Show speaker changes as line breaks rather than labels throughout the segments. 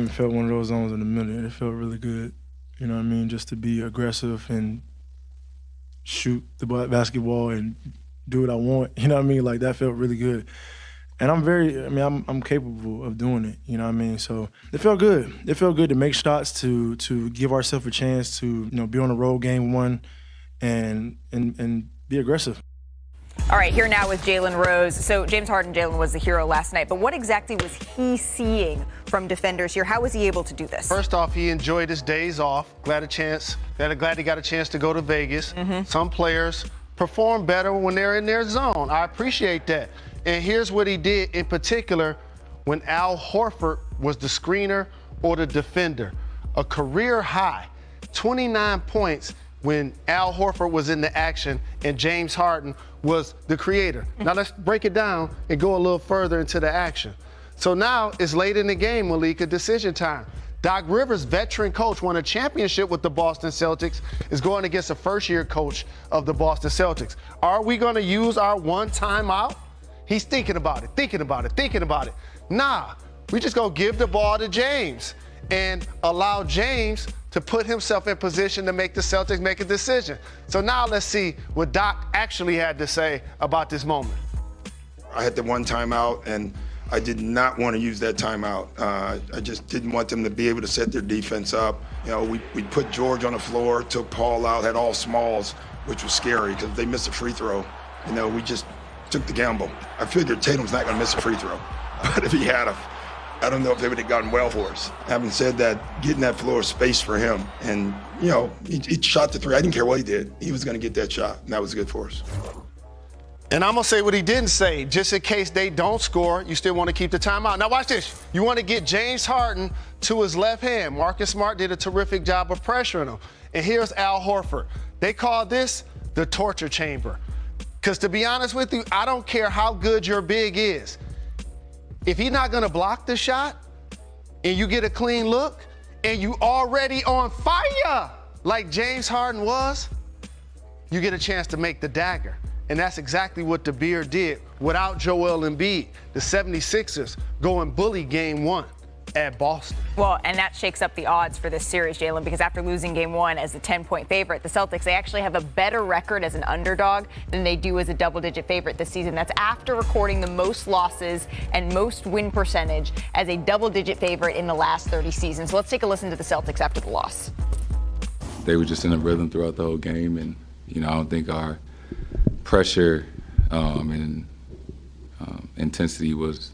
haven't felt one of those zones in a minute. It felt really good. You know what I mean? Just to be aggressive and shoot the basketball and do what I want. You know what I mean? Like, that felt really good. And I'm capable of doing it. You know what I mean? So it felt good. It felt good to make shots, to give ourselves a chance to, be on the road game one and be aggressive.
All right, here now with Jalen Rose. So James Harden, Jalen was the hero last night, but what exactly was he seeing from defenders here? How was he able to do this?
First off, he enjoyed his days off. Glad he got a chance to go to Vegas. Some players perform better when they're in their zone. I appreciate that. And here's what he did in particular when Al Horford was the screener or the defender. A career high, 29 points when Al Horford was in the action and James Harden was the creator. Now let's break it down and go a little further into the action. So now it's late in the game, Malika, decision time. Doc Rivers, veteran coach, won a championship with the Boston Celtics, is going against a first-year coach of the Boston Celtics. Are we going to use our one timeout? He's thinking about it. Nah, we just going to give the ball to James and allow James to put himself in position to make the Celtics make a decision. So now let's see what Doc actually had to say about this moment.
I had the one timeout, and I did not want to use that timeout. I just didn't want them to be able to set their defense up. We put George on the floor, took Paul out, had all smalls, which was scary because if they missed a free throw, we just took the gamble. I figured Tatum's not going to miss a free throw, but if he had, I don't know if they would have gotten well for us. Having said that, getting that floor space for him, and he shot the three. I didn't care what he did. He was going to get that shot, and that was good for us.
And I'm going to say what he didn't say. Just in case they don't score, you still want to keep the timeout. Now watch this. You want to get James Harden to his left hand. Marcus Smart did a terrific job of pressuring him. And here's Al Horford. They call this the torture chamber. Because to be honest with you, I don't care how good your big is. If he's not going to block the shot and you get a clean look and you already on fire like James Harden was, you get a chance to make the dagger. And that's exactly what the Beard did without Joel Embiid. The 76ers go and bully game one at Boston.
Well, and that shakes up the odds for this series, Jalen, because after losing game one as a 10-point favorite, the Celtics, they actually have a better record as an underdog than they do as a double-digit favorite this season. That's after recording the most losses and most win percentage as a double-digit favorite in the last 30 seasons. So let's take a listen to the Celtics after the loss.
They were just in a rhythm throughout the whole game, and, I don't think our pressure and intensity was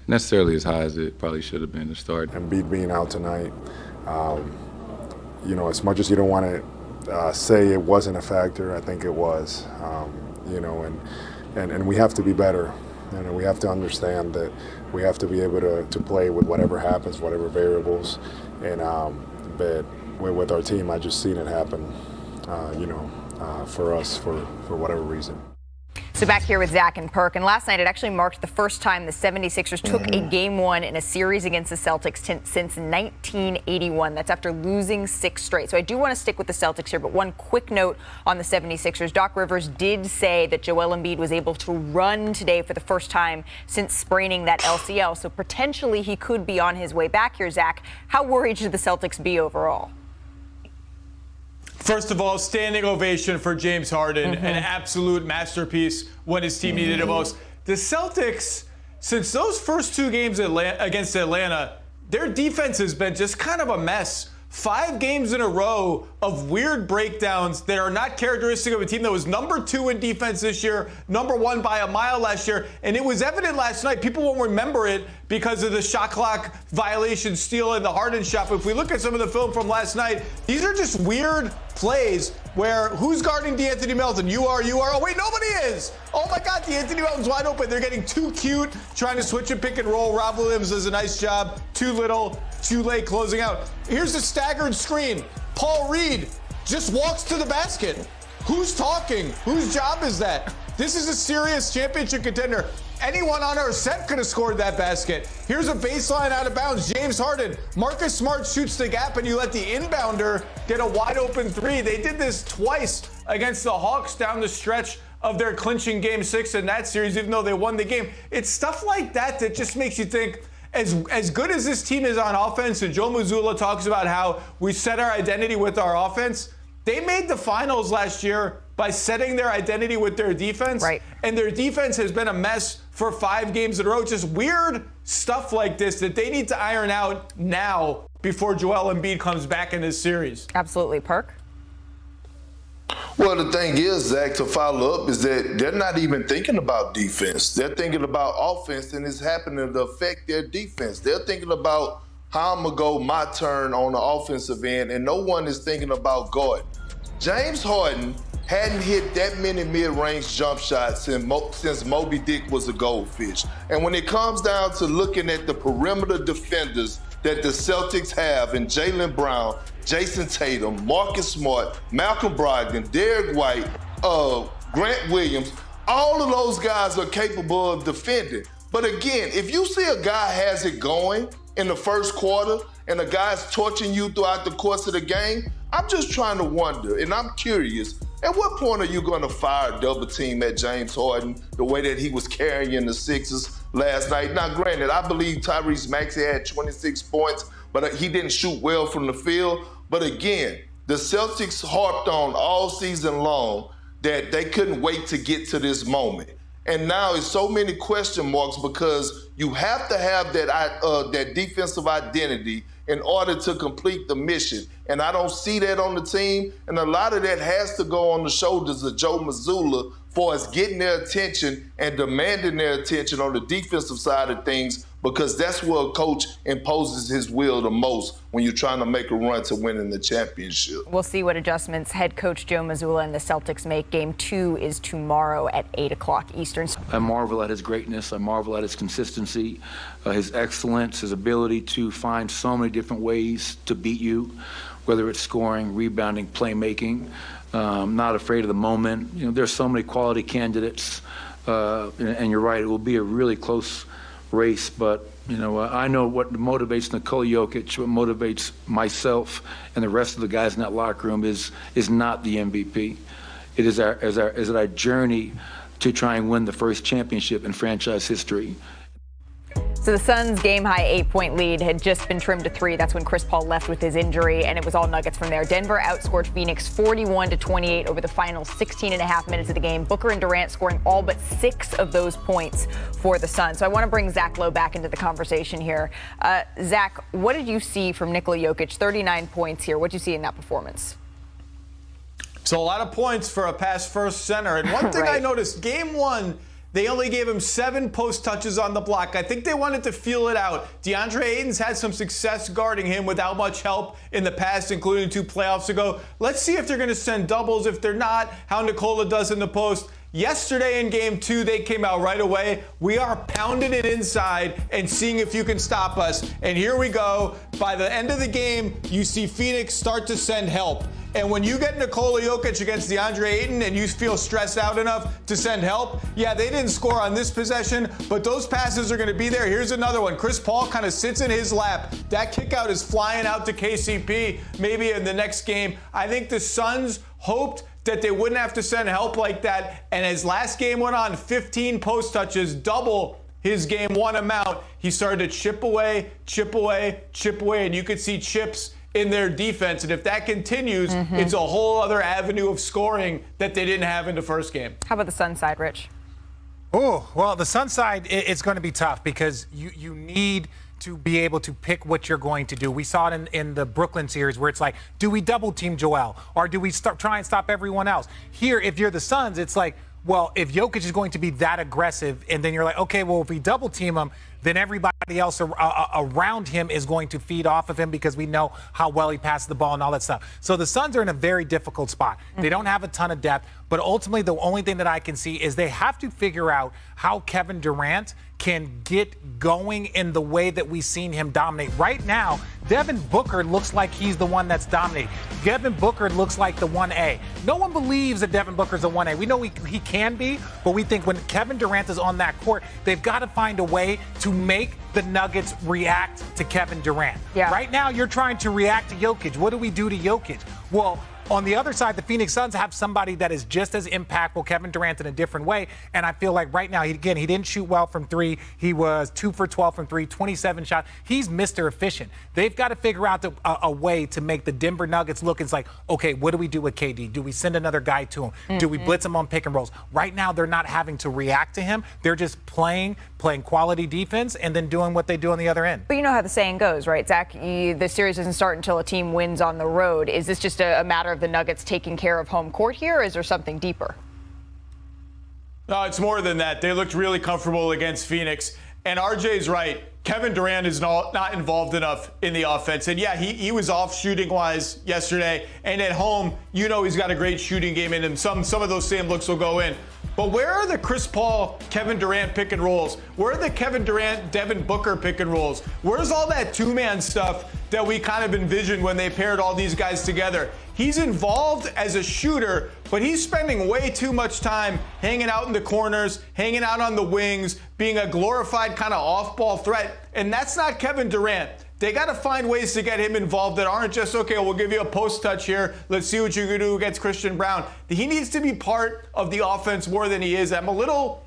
necessarily as high as it probably should have been to start.
Embiid being out tonight, as much as you don't want to say it wasn't a factor, I think it was. And we have to be better. We have to understand that we have to be able to play with whatever happens, whatever variables. And but with our team, I just seen it happen. For us, for whatever reason.
So back here with Zach and Perk, and last night it actually marked the first time the 76ers took a game one in a series against the Celtics since 1981. That's after losing 6 straight. So I do want to stick with the Celtics here, but one quick note on the 76ers. Doc Rivers did say that Joel Embiid was able to run today for the first time since spraining that LCL. So potentially he could be on his way back here, Zach. How worried should the Celtics be overall?
First of all, standing ovation for James Harden, an absolute masterpiece when his team needed it most. The Celtics, since those first 2 games against Atlanta, their defense has been just kind of a mess. 5 games in a row of weird breakdowns that are not characteristic of a team that was number 2 in defense this year, number 1 by a mile last year. And it was evident last night. People won't remember it because of the shot clock violation steal in the Harden shot. But if we look at some of the film from last night, these are just weird plays where who's guarding DeAnthony Melton? You are. Oh, wait, nobody is. Oh, my God, DeAnthony Melton's wide open. They're getting too cute, trying to switch and pick and roll. Rob Williams does a nice job. Too little, too late closing out. Here's a staggered screen. Paul Reed just walks to the basket. Who's talking? Whose job is that? This is a serious championship contender. Anyone on our set could have scored that basket. Here's a baseline out of bounds. James Harden. Marcus Smart shoots the gap, and you let the inbounder get a wide open 3. They did this twice against the Hawks down the stretch of their clinching game 6 in that series, even though they won the game. It's stuff like that that just makes you think, as good as this team is on offense, and Joe Mazzulla talks about how we set our identity with our offense, they made the finals last year by setting their identity with their defense.
Right.
And their defense has been a mess for 5 games in a row. Just weird stuff like this that they need to iron out now before Joel Embiid comes back in this series.
Absolutely. Perk?
Well, the thing is, Zach, to follow up, is that they're not even thinking about defense. They're thinking about offense, and it's happening to affect their defense. They're thinking about how I'm going to go my turn on the offensive end, and no one is thinking about guard. James Harden hadn't hit that many mid-range jump shots since Moby Dick was a goldfish. And when it comes down to looking at the perimeter defenders that the Celtics have in Jaylen Brown, Jason Tatum, Marcus Smart, Malcolm Brogdon, Derek White, Grant Williams, all of those guys are capable of defending. But again, if you see a guy has it going in the first quarter and a guy's torching you throughout the course of the game, I'm just trying to wonder, and I'm curious, at what point are you going to fire a double team at James Harden the way that he was carrying the Sixers last night? Now, granted, I believe Tyrese Maxey had 26 points, but he didn't shoot well from the field. But again, the Celtics harped on all season long that they couldn't wait to get to this moment. And now it's so many question marks because you have to have that defensive identity in order to complete the mission. And I don't see that on the team. And a lot of that has to go on the shoulders of Joe Mazzulla for us getting their attention and demanding their attention on the defensive side of things, because that's where a coach imposes his will the most when you're trying to make a run to winning the championship.
We'll see what adjustments head coach Joe Mazzulla and the Celtics make. Game 2 is tomorrow at 8 o'clock Eastern.
I marvel at his greatness. I marvel at his consistency, his excellence, his ability to find so many different ways to beat you, whether it's scoring, rebounding, playmaking. Not afraid of the moment. You know, there's so many quality candidates, and you're right, it will be a really close race, but you know, I know what motivates Nikola Jokic, what motivates myself and the rest of the guys in that locker room is not the MVP. It is our journey to try and win the first championship in franchise history.
So the Suns' game-high 8-point lead had just been trimmed to 3. That's when Chris Paul left with his injury, and it was all Nuggets from there. Denver outscored Phoenix 41-28 over the final 16 and a half minutes of the game. Booker and Durant scoring all but 6 of those points for the Suns. So I want to bring Zach Lowe back into the conversation here. Zach, what did you see from Nikola Jokic? 39 points here. What did you see in that performance?
So a lot of points for a pass-first center. And one thing
Right.
I noticed, game 1, they only gave him 7 post touches on the block. I think they wanted to feel it out. DeAndre Ayton's had some success guarding him without much help in the past, including 2 playoffs ago. Let's see if they're going to send doubles. If they're not, how Nikola does in the post. Yesterday in game 2, they came out right away. We are pounding it inside and seeing if you can stop us. And here we go. By the end of the game, you see Phoenix start to send help. And when you get Nikola Jokic against DeAndre Ayton and you feel stressed out enough to send help, yeah, they didn't score on this possession, but those passes are going to be there. Here's another one. Chris Paul kind of sits in his lap. That kick out is flying out to KCP maybe in the next game. I think the Suns hoped that they wouldn't have to send help like that. And as last game went on, 15 post touches, double his game 1 amount. He started to chip away, and you could see chips in their defense. And if that continues, it's a whole other avenue of scoring that they didn't have in the first game.
How about the Sun side, Rich?
Oh, well, the Sun side, it's going to be tough because you need to be able to pick what you're going to do. We saw it in the Brooklyn series where it's like, do we double team Joel or do we try and stop everyone else? Here, if you're the Suns, it's like, well, if Jokic is going to be that aggressive, and then you're like, okay, well, if we double team him, then everybody else around him is going to feed off of him because we know how well he passes the ball and all that stuff. So the Suns are in a very difficult spot. They don't have a ton of depth, but ultimately the only thing that I can see is they have to figure out how Kevin Durant can get going in the way that we've seen him dominate. Right now, Devin Booker looks like he's the one that's dominating. Devin Booker looks like the 1A. No one believes that Devin Booker's the 1A. We know he can be, but we think when Kevin Durant is on that court, they've got to find a way to make the Nuggets react to Kevin Durant.
Yeah.
Right now, you're trying to react to Jokic. What do we do to Jokic? Well, On the other side, the Phoenix Suns have somebody that is just as impactful, Kevin Durant, in a different way. And I feel like right now, he didn't shoot well from three. He was 2 for 12 from three, 27 shots. He's Mr. Efficient. They've got to figure out a way to make the Denver Nuggets look. It's like, okay, what do we do with KD? Do we send another guy to him? Do we blitz him on pick and rolls? Right now, they're not having to react to him. They're just playing quality defense and then doing what they do on the other end.
But you know how the saying goes, right, Zach? The series doesn't start until a team wins on the road. Is this just a matter of the Nuggets taking care of home court here, or is there something deeper?
No, it's more than that. They looked really comfortable against Phoenix. And RJ's right. Kevin Durant is not involved enough in the offense. And yeah, he was off shooting-wise yesterday. And at home, you know he's got a great shooting game in him. Some of those same looks will go in. But where are the Chris Paul, Kevin Durant pick and rolls? Where are the Kevin Durant, Devin Booker pick and rolls? Where's all that two-man stuff that we kind of envisioned when they paired all these guys together? He's involved as a shooter, but he's spending way too much time hanging out in the corners, hanging out on the wings, being a glorified kind of off-ball threat. And that's not Kevin Durant. They got to find ways to get him involved that aren't just, okay, we'll give you a post touch here. Let's see what you can do against Christian Brown. He needs to be part of the offense more than he is. I'm a little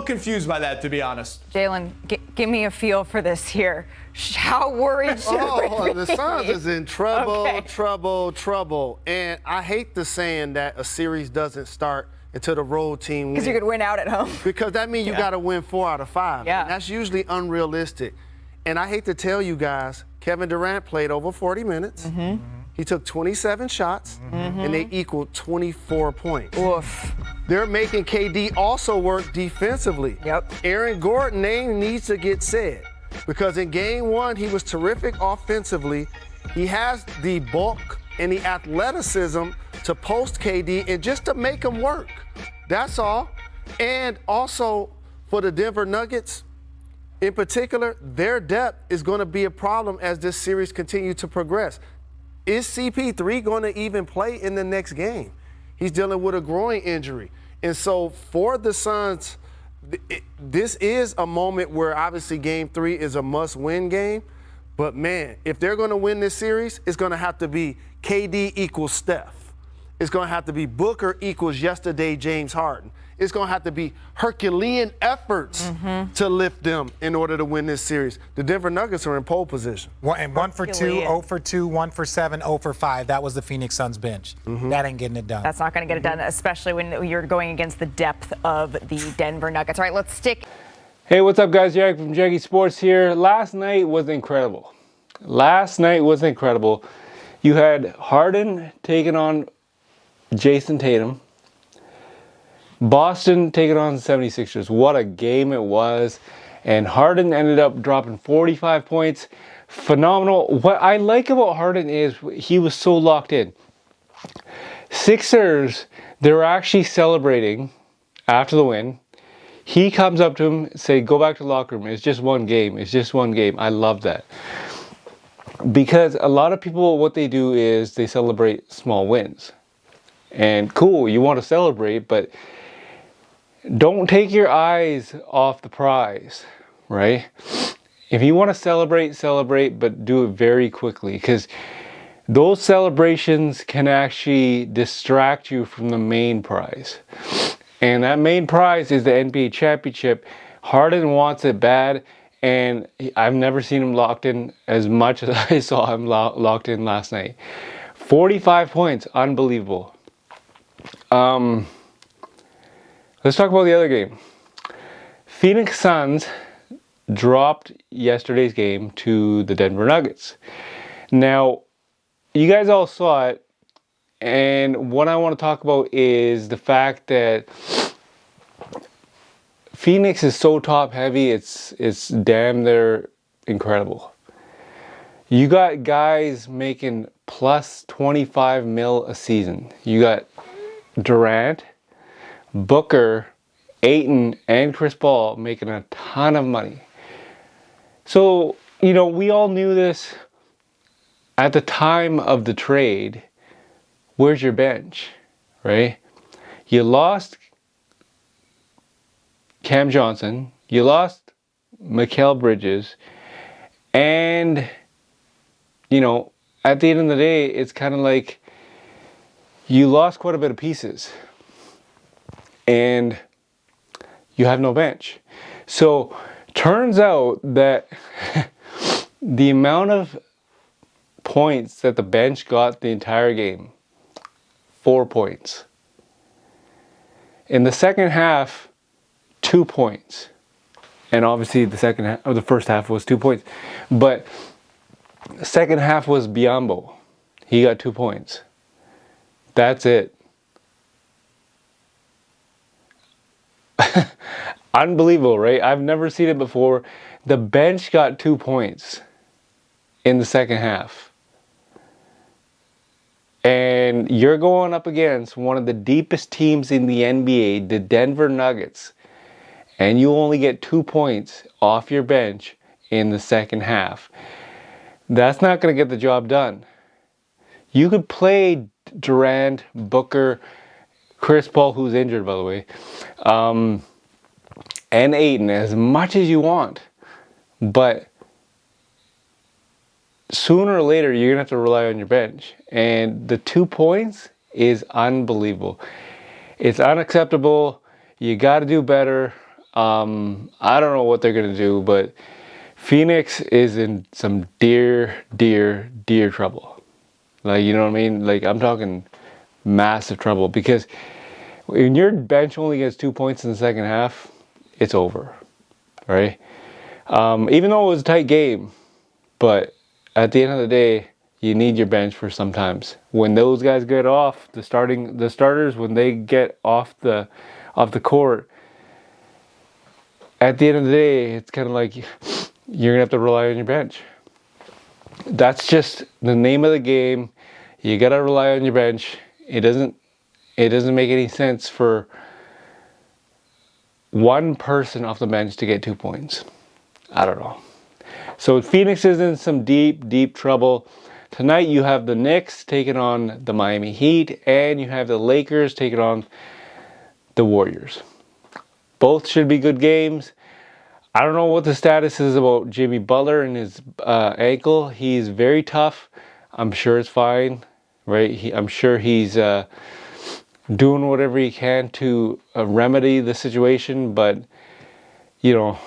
confused by that, to be honest.
Jalen, give me a feel for this here. How worried should we be?
The Suns is in trouble,
Okay.
trouble. And I hate the saying that a series doesn't start until the road team wins.
Because you could win out at home.
Because that means you got to win 4 out of 5.
Yeah.
And that's usually unrealistic. And I hate to tell you guys, Kevin Durant played over 40 minutes.
Mm-hmm.
He took 27 shots, and they equaled 24 points.
Oof.
They're making KD also work defensively.
Yep.
Aaron Gordon name needs to get said because in game 1, he was terrific offensively. He has the bulk and the athleticism to post KD and just to make him work. That's all. And also for the Denver Nuggets, in particular, their depth is going to be a problem as this series continues to progress. Is CP3 going to even play in the next game? He's dealing with a groin injury. And so for the Suns, this is a moment where obviously game 3 is a must-win game. But, man, if they're going to win this series, it's going to have to be KD equals Steph. It's going to have to be Booker equals yesterday James Harden. It's going to have to be Herculean efforts to lift them in order to win this series. The Denver Nuggets are in pole position.
1 for 2, 0 for 2, 1 for 7, 0 for 5. That was the Phoenix Suns bench. That ain't getting it done.
That's not going to get it done, especially when you're going against the depth of the Denver Nuggets. All right, let's stick.
Hey, what's up, guys? Jarek from Jaggy Sports here. Last night was incredible. You had Harden taking on Jason Tatum. Boston taking on the 76ers. What a game it was. And Harden ended up dropping 45 points. Phenomenal. What I like about Harden is he was so locked in. Sixers, they were actually celebrating after the win. He comes up to him, say, go back to the locker room. It's just one game. I love that. Because a lot of people, what they do is they celebrate small wins. And cool, you want to celebrate, but don't take your eyes off the prize, right? If you want to celebrate, but do it very quickly, because those celebrations can actually distract you from the main prize. And that main prize is the NBA championship. Harden wants it bad, and I've never seen him locked in as much as I saw him locked in last night. 45 points, unbelievable. Let's talk about the other game. Phoenix Suns dropped yesterday's game to the Denver Nuggets. Now, you guys all saw it, and what I want to talk about is the fact that Phoenix is so top heavy, it's damn near incredible. You got guys making plus 25 mil a season. You got Durant, Booker, Ayton, and Chris Paul making a ton of money. So, you know, we all knew this at the time of the trade. Where's your bench, right? You lost Cam Johnson, you lost Mikal Bridges, and, you know, at the end of the day, it's kind of like you lost quite a bit of pieces. And you have no bench. So turns out that the amount of points that the bench got the entire game, 4 points. In the second half, 2 points. And obviously the second half, or the first half was 2 points. But the second half was Biombo. He got 2 points. That's it. Unbelievable, right? I've never seen it before. The bench got 2 points in the second half. And you're going up against one of the deepest teams in the NBA, the Denver Nuggets. And you only get 2 points off your bench in the second half. That's not going to get the job done. You could play Durant, Booker, Chris Paul, who's injured by the way, and Ayton as much as you want. But sooner or later, you're going to have to rely on your bench. And the 2 points is unbelievable. It's unacceptable. You got to do better. I don't know what they're going to do, but Phoenix is in some dear trouble. Like, you know what I mean? Like, I'm talking massive trouble, because when your bench only gets 2 points in the second half, it's over, right? Even though it was a tight game, but at the end of the day, you need your bench for sometimes. When those guys get off, the starters, when they get off the court, at the end of the day, it's kind of like you're gonna have to rely on your bench. That's just the name of the game. You gotta rely on your bench. It doesn't make any sense for one person off the bench to get 2 points. I don't know. So Phoenix is in some deep trouble. Tonight you have the Knicks taking on the Miami Heat, and you have the Lakers taking on the Warriors. Both should be good games. I don't know what the status is about Jimmy Butler and his ankle. He's very tough. I'm sure it's fine, right? I'm sure he's doing whatever he can to remedy the situation. But, you know,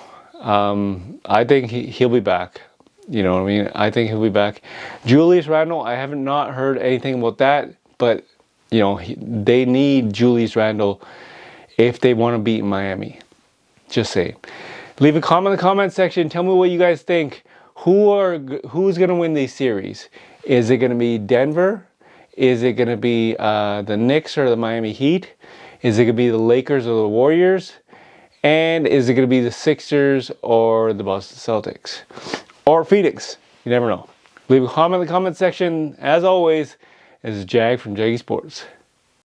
I think he'll be back. You know what I mean? I think he'll be back. Julius Randle, I haven't not heard anything about that. But, you know, they need Julius Randle if they want to beat Miami. Just saying. Leave a comment in the comment section. Tell me what you guys think. Who's going to win these series? Is it going to be Denver? Is it going to be the Knicks or the Miami Heat? Is it going to be the Lakers or the Warriors? And is it going to be the Sixers or the Boston Celtics? Or Phoenix? You never know. Leave a comment in the comment section. As always, this is Jag from Jaggy Sports.